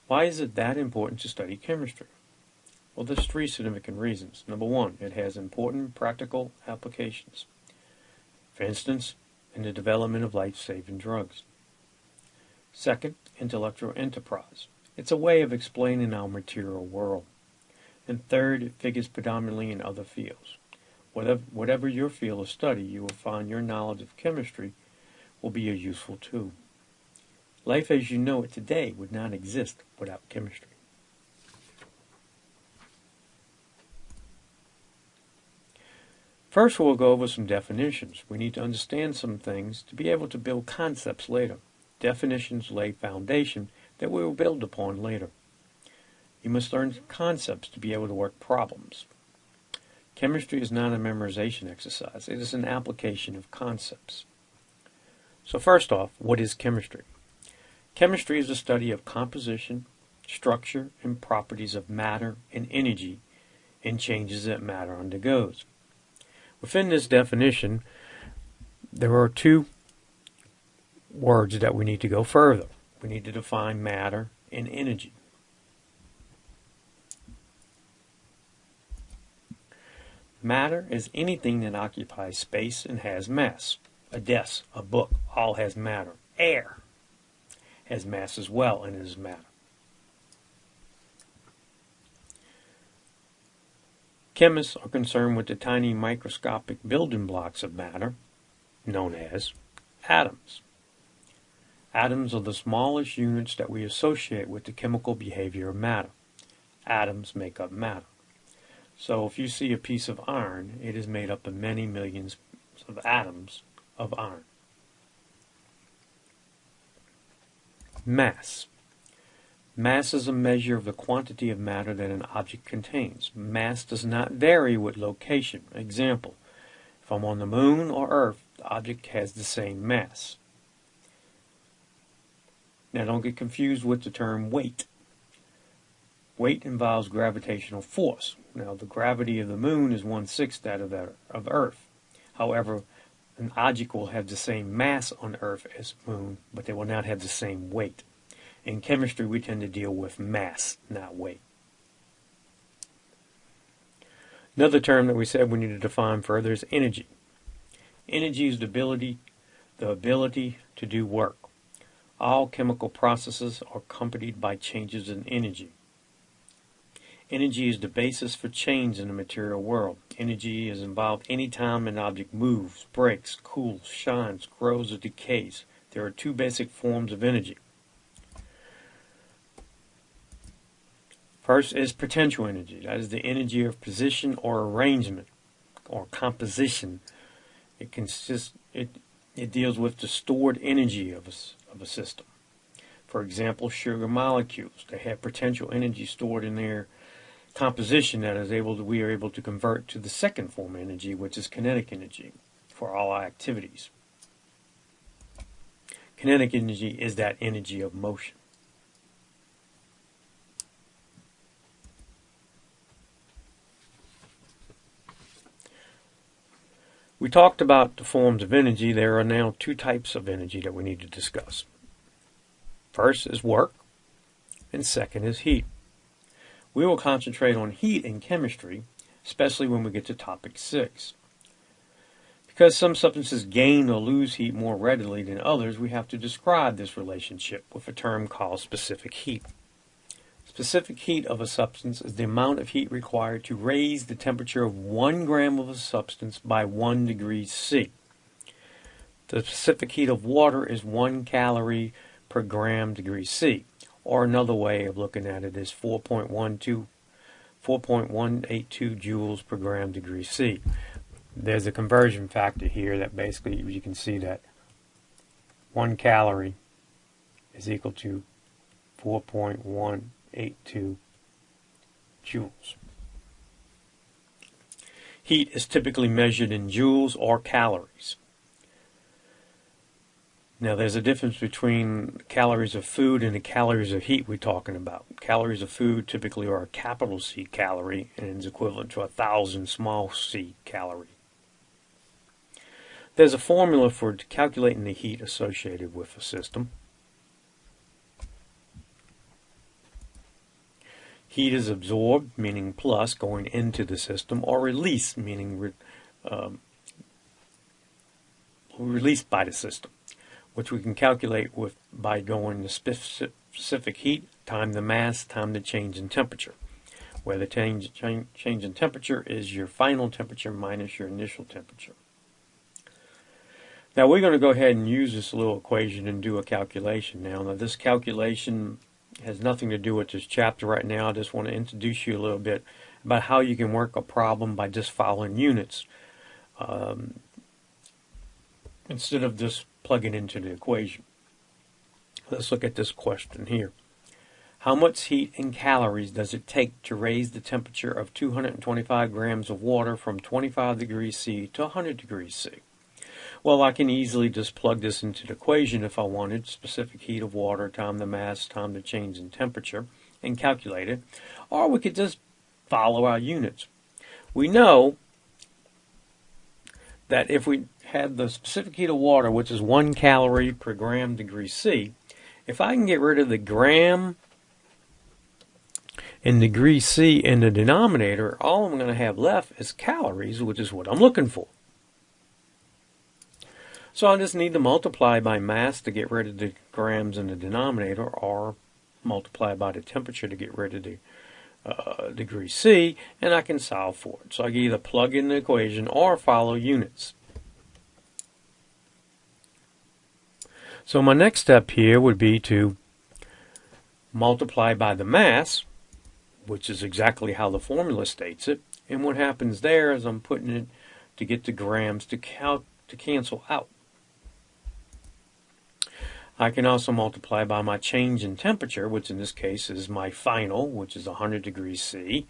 Why is it that important to study chemistry? Well, there's three significant reasons. Number one, it has important practical applications. For instance, in the development of life-saving drugs. Second, intellectual enterprise. It's a way of explaining our material world. And third, it figures predominantly in other fields. Whatever your field of study, you will find your knowledge of chemistry will be a useful tool. Life as you know it today would not exist without chemistry. First, we'll go over some definitions. We need to understand some things to be able to build concepts later. Definitions lay foundation that we will build upon later. You must learn concepts to be able to work problems. Chemistry is not a memorization exercise. It is an application of concepts. So first off, what is chemistry? Chemistry is the study of composition, structure, and properties of matter and energy and changes that matter undergoes. Within this definition, there are two words that we need to go further. We need to define matter and energy. Matter is anything that occupies space and has mass. A desk, a book, all has matter. Air has mass as well and is matter. Chemists are concerned with the tiny microscopic building blocks of matter, known as atoms. Atoms are the smallest units that we associate with the chemical behavior of matter. Atoms make up matter. So if you see a piece of iron, it is made up of many millions of atoms of iron. Mass. Mass is a measure of the quantity of matter that an object contains. Mass does not vary with location. Example, if I'm on the moon or Earth, the object has the same mass. Now don't get confused with the term weight. Weight involves gravitational force. Now the gravity of the moon is 1/6 that of Earth. However, an object will have the same mass on Earth as moon, but they will not have the same weight. In chemistry, we tend to deal with mass, not weight. Another term that we said we need to define further is energy. Energy is the ability to do work. All chemical processes are accompanied by changes in energy. Energy is the basis for change in the material world. Energy is involved any time an object moves, breaks, cools, shines, grows, or decays. There are two basic forms of energy. First is potential energy. That is the energy of position or arrangement or composition. It deals with the stored energy of a system. For example, sugar molecules. They have potential energy stored in their composition that we are able to convert to the second form of energy, which is kinetic energy for all our activities. Kinetic energy is that energy of motion. We talked about the forms of energy. There are now two types of energy that we need to discuss. First is work, and second is heat. We will concentrate on heat in chemistry, especially when we get to topic 6. Because some substances gain or lose heat more readily than others, we have to describe this relationship with a term called specific heat. Specific heat of a substance is the amount of heat required to raise the temperature of 1 gram of a substance by 1 degree C. The specific heat of water is 1 calorie per gram degree C, or another way of looking at it is 4.182 joules per gram degree C. There's a conversion factor here that basically you can see that 1 calorie is equal to 4.182 joules. Heat is typically measured in joules or calories. Now there's a difference between calories of food and the calories of heat we're talking about. Calories of food typically are a capital C calorie and is equivalent to 1,000 small c calorie. There's a formula for calculating the heat associated with a system. Heat is absorbed, meaning plus, going into the system, or released, meaning released by the system, which we can calculate by going the specific heat, time the mass, time the change in temperature, where the change in temperature is your final temperature minus your initial temperature. Now we're going to go ahead and use this little equation and do a calculation now. Now this calculation has nothing to do with this chapter right now. I just want to introduce you a little bit about how you can work a problem by just following units instead of just plugging into the equation. Let's look at this question here. How much heat in calories does it take to raise the temperature of 225 grams of water from 25 degrees C to 100 degrees C? Well, I can easily just plug this into the equation if I wanted, specific heat of water, time the mass, time the change in temperature, and calculate it. Or we could just follow our units. We know that if we had the specific heat of water, which is 1 calorie per gram degree C, if I can get rid of the gram and degree C in the denominator, all I'm going to have left is calories, which is what I'm looking for. So I just need to multiply by mass to get rid of the grams in the denominator, or multiply by the temperature to get rid of the degree C, and I can solve for it. So I can either plug in the equation or follow units. So my next step here would be to multiply by the mass, which is exactly how the formula states it. And what happens there is I'm putting it to get the grams to cancel out. I can also multiply by my change in temperature, which in this case is my final, which is 100 degrees C,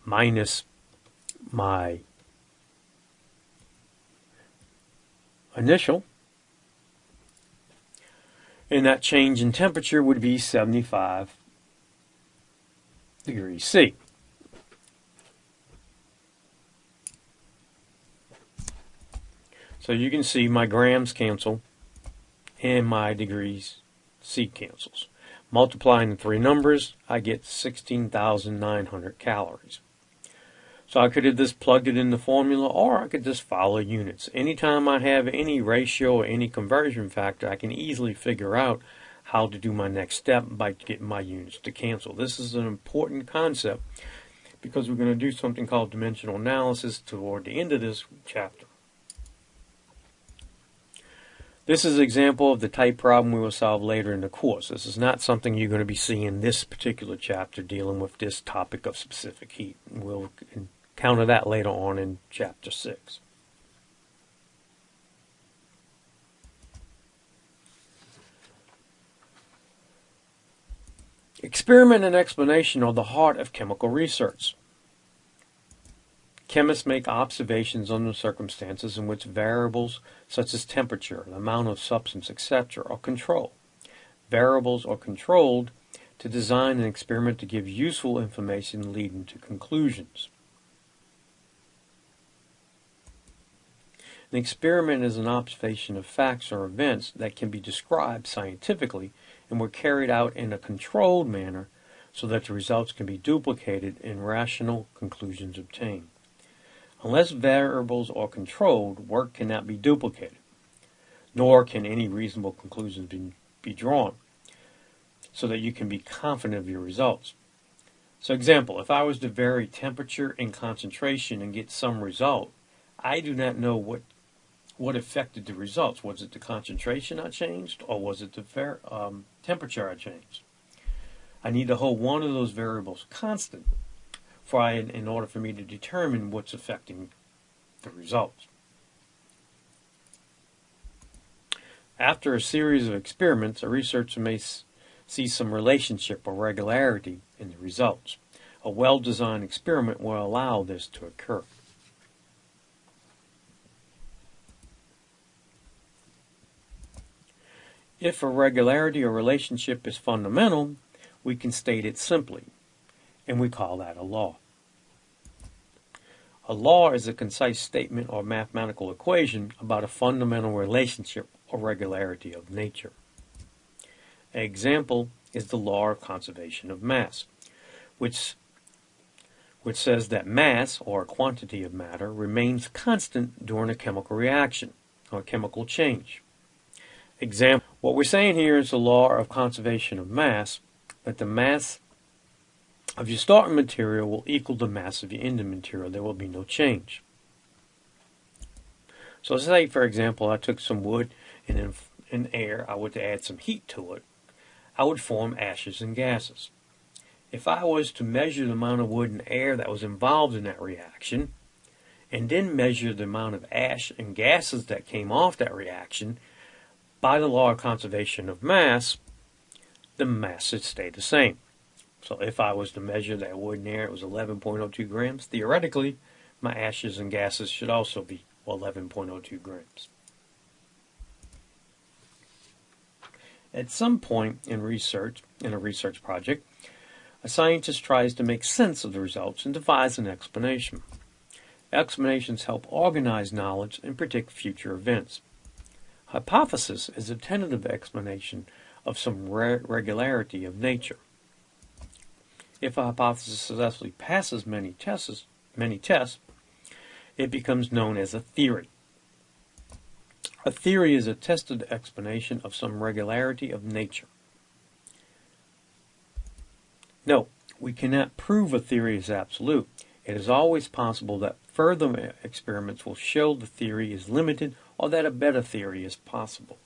minus my initial. And that change in temperature would be 75 degrees C. So you can see my grams cancel and my degrees C cancels. Multiplying the three numbers, I get 16,900 calories. So I could have just plugged it in the formula, or I could just follow units. Anytime I have any ratio or any conversion factor, I can easily figure out how to do my next step by getting my units to cancel. This is an important concept because we're going to do something called dimensional analysis toward the end of this chapter. This is an example of the type problem we will solve later in the course. This is not something you're going to be seeing in this particular chapter dealing with this topic of specific heat. We'll encounter that later on in chapter 6. Experiment and explanation are the heart of chemical research. Chemists make observations under circumstances in which variables such as temperature, the amount of substance, etc. are controlled. Variables are controlled to design an experiment to give useful information leading to conclusions. An experiment is an observation of facts or events that can be described scientifically and were carried out in a controlled manner so that the results can be duplicated and rational conclusions obtained. Unless variables are controlled, work cannot be duplicated, nor can any reasonable conclusions be drawn, so that you can be confident of your results. So example, if I was to vary temperature and concentration and get some result, I do not know what affected the results. Was it the concentration I changed, or was it the temperature I changed? I need to hold one of those variables constant in order for me to determine what's affecting the results. After a series of experiments, a researcher may see some relationship or regularity in the results. A well-designed experiment will allow this to occur. If a regularity or relationship is fundamental, we can state it simply, and we call that a law. A law is a concise statement or mathematical equation about a fundamental relationship or regularity of nature. An example is the law of conservation of mass. which says that mass, or quantity of matter, remains constant during a chemical reaction or chemical change. Example, what we're saying here is the law of conservation of mass, that the mass of your starting material will equal the mass of your ending material. There will be no change. So say, for example, I took some wood and in air, I would add some heat to it. I would form ashes and gases. If I was to measure the amount of wood and air that was involved in that reaction, and then measure the amount of ash and gases that came off that reaction, by the law of conservation of mass, the mass should stay the same. So if I was to measure that wood and air, it was 11.02 grams. Theoretically, my ashes and gases should also be 11.02 grams. At some point in a research project, a scientist tries to make sense of the results and devise an explanation. Explanations help organize knowledge and predict future events. Hypothesis is a tentative explanation of some regularity of nature. If a hypothesis successfully passes many tests, it becomes known as a theory. A theory is a tested explanation of some regularity of nature. No, we cannot prove a theory is absolute. It is always possible that further experiments will show the theory is limited or that a better theory is possible.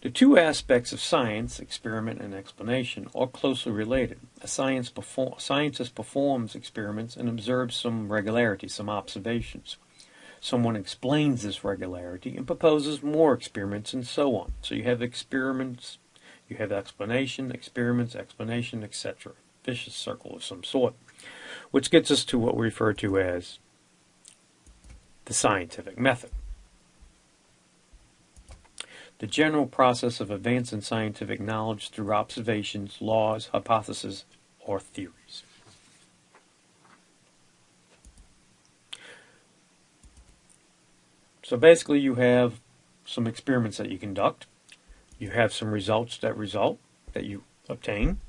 The two aspects of science, experiment and explanation, are closely related. A scientist performs experiments and observes some regularity, some observations. Someone explains this regularity and proposes more experiments and so on. So you have experiments, you have explanation, experiments, explanation, etc. Vicious circle of some sort, which gets us to what we refer to as the scientific method. The general process of advancing scientific knowledge through observations, laws, hypotheses, or theories. So basically you have some experiments that you conduct. You have some results that you obtain.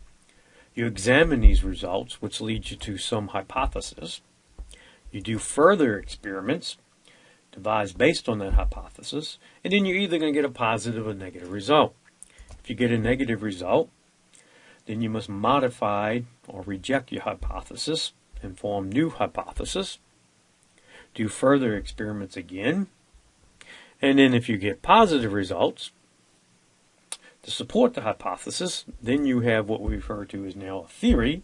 You examine these results, which leads you to some hypothesis. You do further experiments devised based on that hypothesis, and then you're either going to get a positive or negative result. If you get a negative result, then you must modify or reject your hypothesis and form new hypothesis. Do further experiments again, and then if you get positive results to support the hypothesis, then you have what we refer to as now a theory,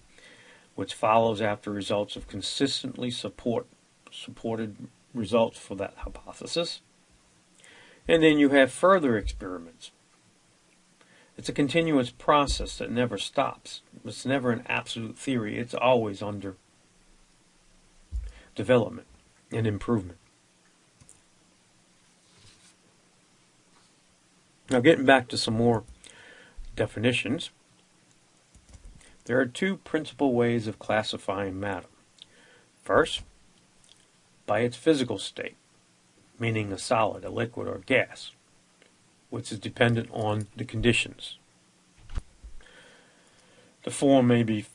which follows after results of consistently supported results for that hypothesis. And then you have further experiments. It's a continuous process that never stops. It's never an absolute theory. It's always under development and improvement. Now getting back to some more definitions, there are two principal ways of classifying matter. First, by its physical state, meaning a solid, a liquid, or gas, which is dependent on the conditions. The form may be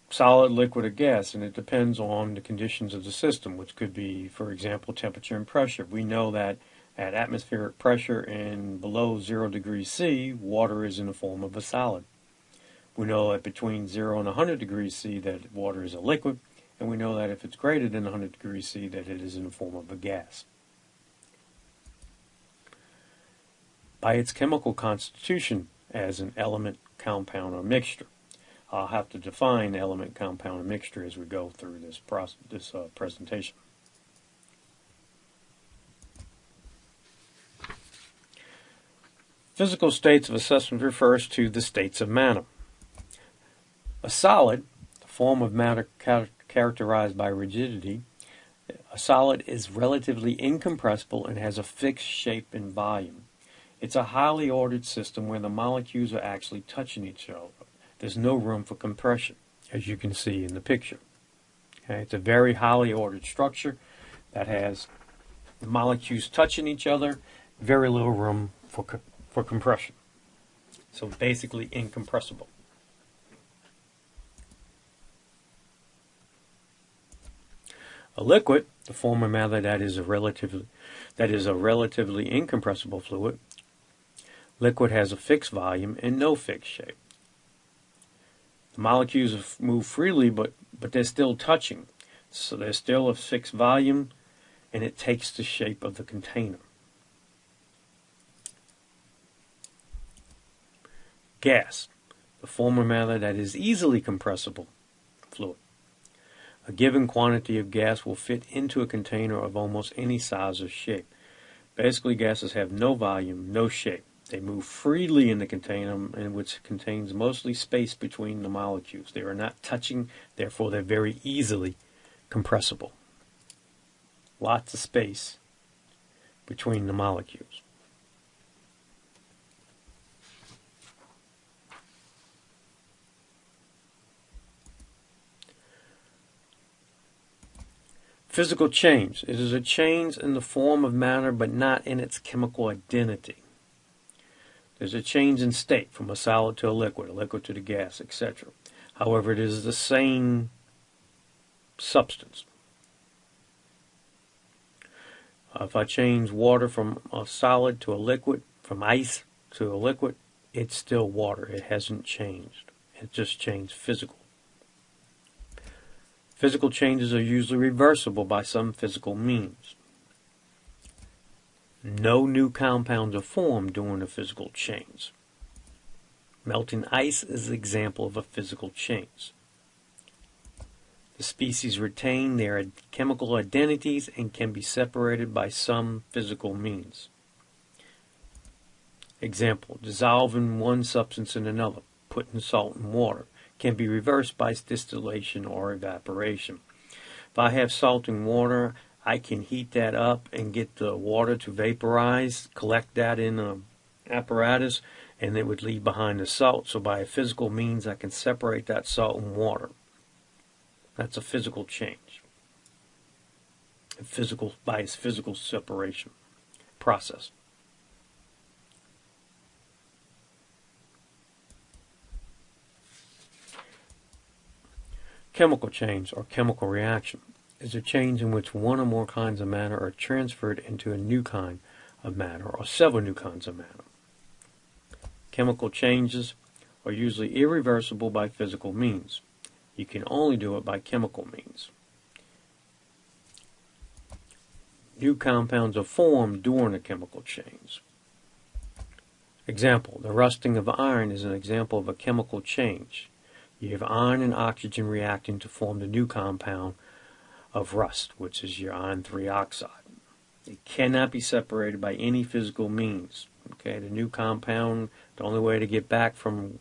solid, liquid, or gas, and it depends on the conditions of the system, which could be, for example, temperature and pressure. We know that at atmospheric pressure and below 0 degrees C, water is in the form of a solid. We know that between 0 and 100 degrees C that water is a liquid, and we know that if it's greater than 100 degrees C that it is in the form of a gas. By its chemical constitution as an element, compound, or mixture. I'll have to define element, compound, and mixture as we go through this presentation. Physical states of assessment refers to the states of matter. A solid, the form of matter characterized by rigidity, a solid is relatively incompressible and has a fixed shape and volume. It's a highly ordered system where the molecules are actually touching each other. There's no room for compression, as you can see in the picture. Okay, it's a very highly ordered structure that has the molecules touching each other, very little room for compression. So basically incompressible. A liquid, the form of matter that is a relatively incompressible fluid. Liquid has a fixed volume and no fixed shape. The molecules move freely, but they're still touching. So there's still a fixed volume, and it takes the shape of the container. Gas, the form of matter that is easily compressible fluid. A given quantity of gas will fit into a container of almost any size or shape. Basically, gases have no volume, no shape. They move freely in the container, which contains mostly space between the molecules. They are not touching, therefore they're very easily compressible. Lots of space between the molecules. Physical change. It is a change in the form of matter, but not in its chemical identity. There's a change in state from a solid to a liquid to the gas, etc. However, it is the same substance. If I change water from a solid to a liquid, from ice to a liquid, it's still water. It hasn't changed. It just changed physical. Physical changes are usually reversible by some physical means. No new compounds are formed during a physical change. Melting ice is an example of a physical change. The species retain their chemical identities and can be separated by some physical means. Example, dissolving one substance in another, putting salt in water, can be reversed by distillation or evaporation. If I have salt in water, I can heat that up and get the water to vaporize, collect that in an apparatus, and it would leave behind the salt. So by a physical means, I can separate that salt and water. That's a physical change. By its physical separation process. Chemical change, or chemical reaction, is a change in which one or more kinds of matter are transferred into a new kind of matter, or several new kinds of matter. Chemical changes are usually irreversible by physical means. You can only do it by chemical means. New compounds are formed during a chemical change. Example, the rusting of iron is an example of a chemical change. You have iron and oxygen reacting to form the new compound of rust, which is your iron 3 oxide. It cannot be separated by any physical means. Okay, the new compound, the only way to get back from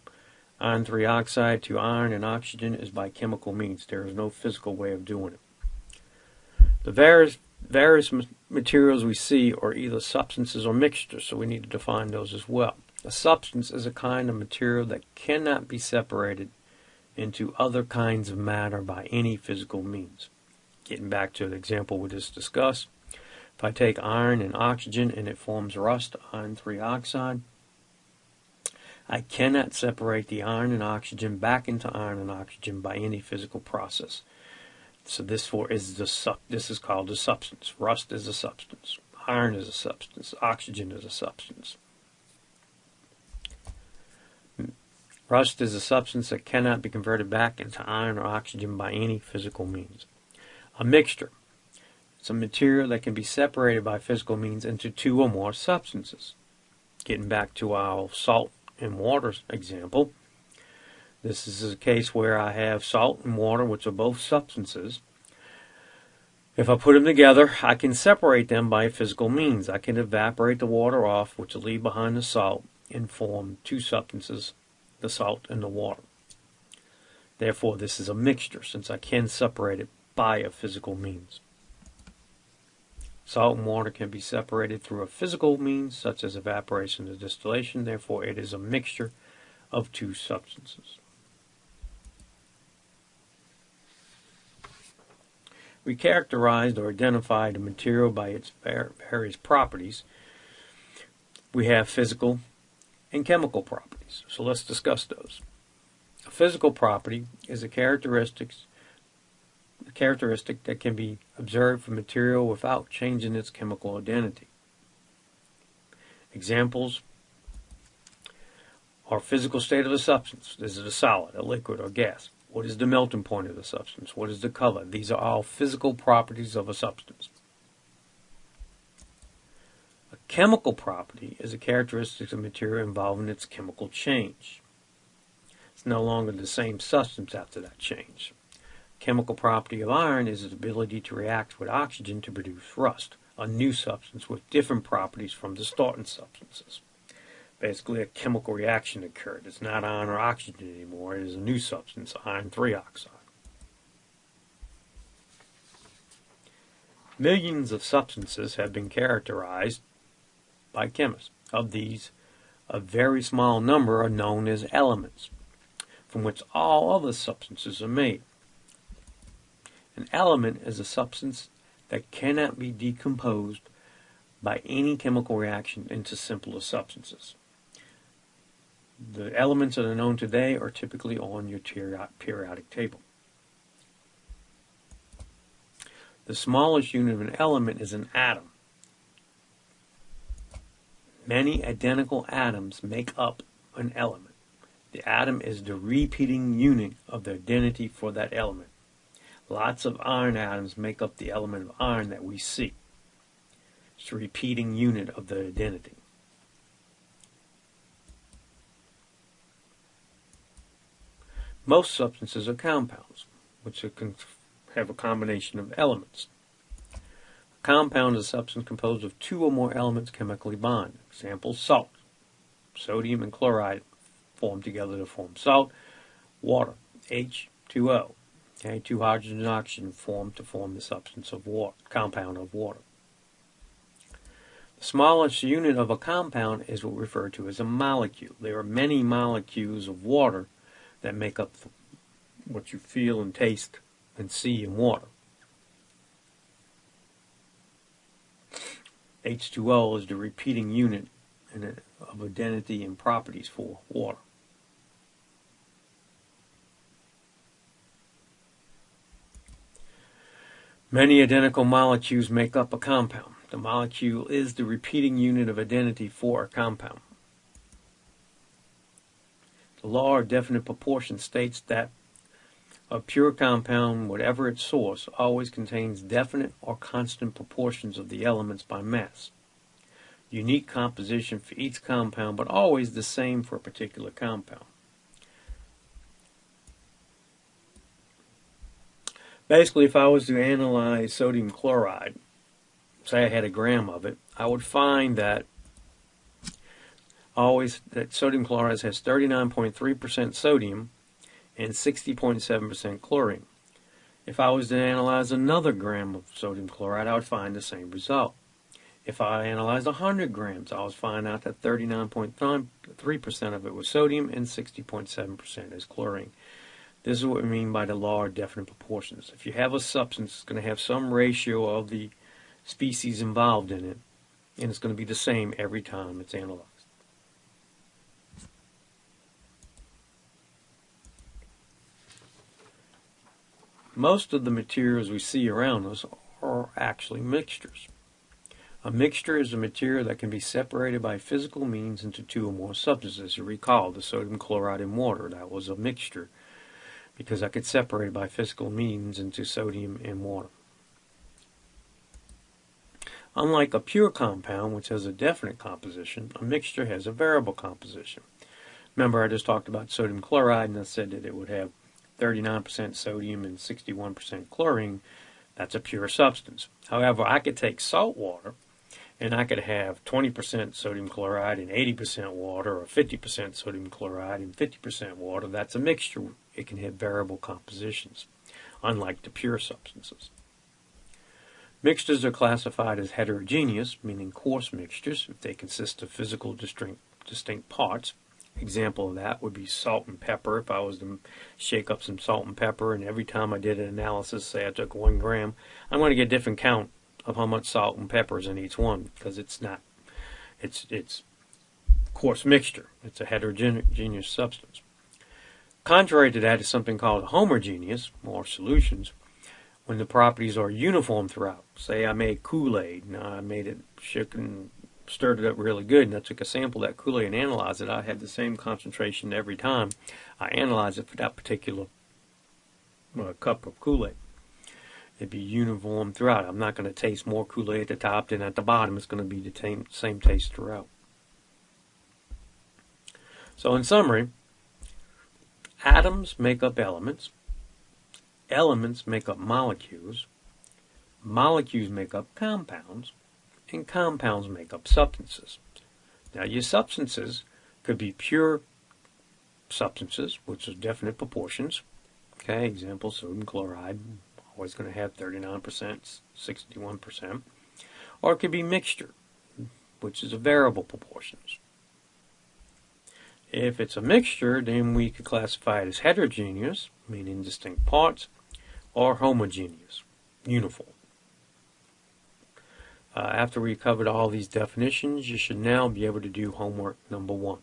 iron 3 oxide to iron and oxygen is by chemical means. There is no physical way of doing it. The various materials we see are either substances or mixtures, so we need to define those as well. A substance is a kind of material that cannot be separated into other kinds of matter by any physical means. Getting back to the example we just discussed, if I take iron and oxygen and it forms rust, iron 3 oxide, I cannot separate the iron and oxygen back into iron and oxygen by any physical process. So this is called a substance. Rust is a substance. Iron is a substance. Oxygen is a substance. Rust is a substance that cannot be converted back into iron or oxygen by any physical means. A mixture. It's a material that can be separated by physical means into two or more substances. Getting back to our salt and water example, this is a case where I have salt and water, which are both substances. If I put them together, I can separate them by physical means. I can evaporate the water off, which will leave behind the salt, and form two substances, the salt and the water. Therefore, this is a mixture, since I can separate it by a physical means. Salt and water can be separated through a physical means, such as evaporation or distillation. Therefore, it is a mixture of two substances. We characterized or identified a material by its various properties. We have physical and chemical properties. So let's discuss those. A physical property is a characteristic that can be observed from material without changing its chemical identity. Examples are physical state of a substance. Is it a solid, a liquid, or gas? What is the melting point of the substance? What is the color? These are all physical properties of a substance. A chemical property is a characteristic of material involving its chemical change. It's no longer the same substance after that change. Chemical property of iron is its ability to react with oxygen to produce rust, a new substance with different properties from the starting substances. Basically, a chemical reaction occurred. It's not iron or oxygen anymore. It is a new substance, iron 3 oxide. Millions of substances have been characterized by chemists. Of these, a very small number are known as elements, from which all other substances are made. An element is a substance that cannot be decomposed by any chemical reaction into simpler substances. The elements that are known today are typically on your periodic table. The smallest unit of an element is an atom. Many identical atoms make up an element. The atom is the repeating unit of the identity for that element. Lots of iron atoms make up the element of iron that we see. It's the repeating unit of the identity. Most substances are compounds, which can have a combination of elements. A compound is a substance composed of two or more elements chemically bonded. Example, salt. Sodium and chloride form together to form salt. Water, H2O. Okay, two hydrogen and oxygen form to form the substance of water, compound of water. The smallest unit of a compound is what we refer to as a molecule. There are many molecules of water that make up what you feel and taste and see in water. H2O is the repeating unit of identity and properties for water. Many identical molecules make up a compound. The molecule is the repeating unit of identity for a compound. The law of definite proportion states that a pure compound, whatever its source, always contains definite or constant proportions of the elements by mass. Unique composition for each compound, but always the same for a particular compound. Basically, if I was to analyze sodium chloride, say I had a gram of it, I would find that sodium chloride has 39.3% sodium and 60.7% chlorine. If I was to analyze another gram of sodium chloride, I would find the same result. If I analyzed 100 grams, I would find out that 39.3% of it was sodium and 60.7% is chlorine. This is what we mean by the law of definite proportions. If you have a substance, it's going to have some ratio of the species involved in it, and it's going to be the same every time it's analyzed. Most of the materials we see around us are actually mixtures. A mixture is a material that can be separated by physical means into two or more substances. You recall the sodium chloride in water, that was a mixture because I could separate by physical means into sodium and water. Unlike a pure compound, which has a definite composition, a mixture has a variable composition. Remember, I just talked about sodium chloride, and I said that it would have 39% sodium and 61% chlorine. That's a pure substance. However, I could take salt water, and I could have 20% sodium chloride and 80% water, or 50% sodium chloride and 50% water. That's a mixture. It can have variable compositions, unlike the pure substances. Mixtures are classified as heterogeneous, meaning coarse mixtures, if they consist of physical distinct parts. Example of that would be salt and pepper. If I was to shake up some salt and pepper, and every time I did an analysis, say I took 1 gram, I'm going to get a different count of how much salt and pepper is in each one, because it's course, mixture. It's a heterogeneous substance. Contrary to that is something called homogeneous, or solutions, when the properties are uniform throughout. Say I made Kool-Aid. Now I made it, shook and stirred it up really good, and I took a sample of that Kool-Aid and analyzed it. I had the same concentration every time I analyzed it for that particular cup of Kool-Aid. It'd be uniform throughout. I'm not going to taste more Kool-Aid at the top than at the bottom. It's going to be the same taste throughout. So in summary, atoms make up elements. Elements make up molecules. Molecules make up compounds. And compounds make up substances. Now your substances could be pure substances, which is definite proportions. Okay, example, sodium chloride, always going to have 39%, 61%. Or it could be mixture, which is a variable proportions. If it's a mixture, then we could classify it as heterogeneous, meaning distinct parts, or homogeneous, uniform. After we covered all these definitions, you should now be able to do homework number 1.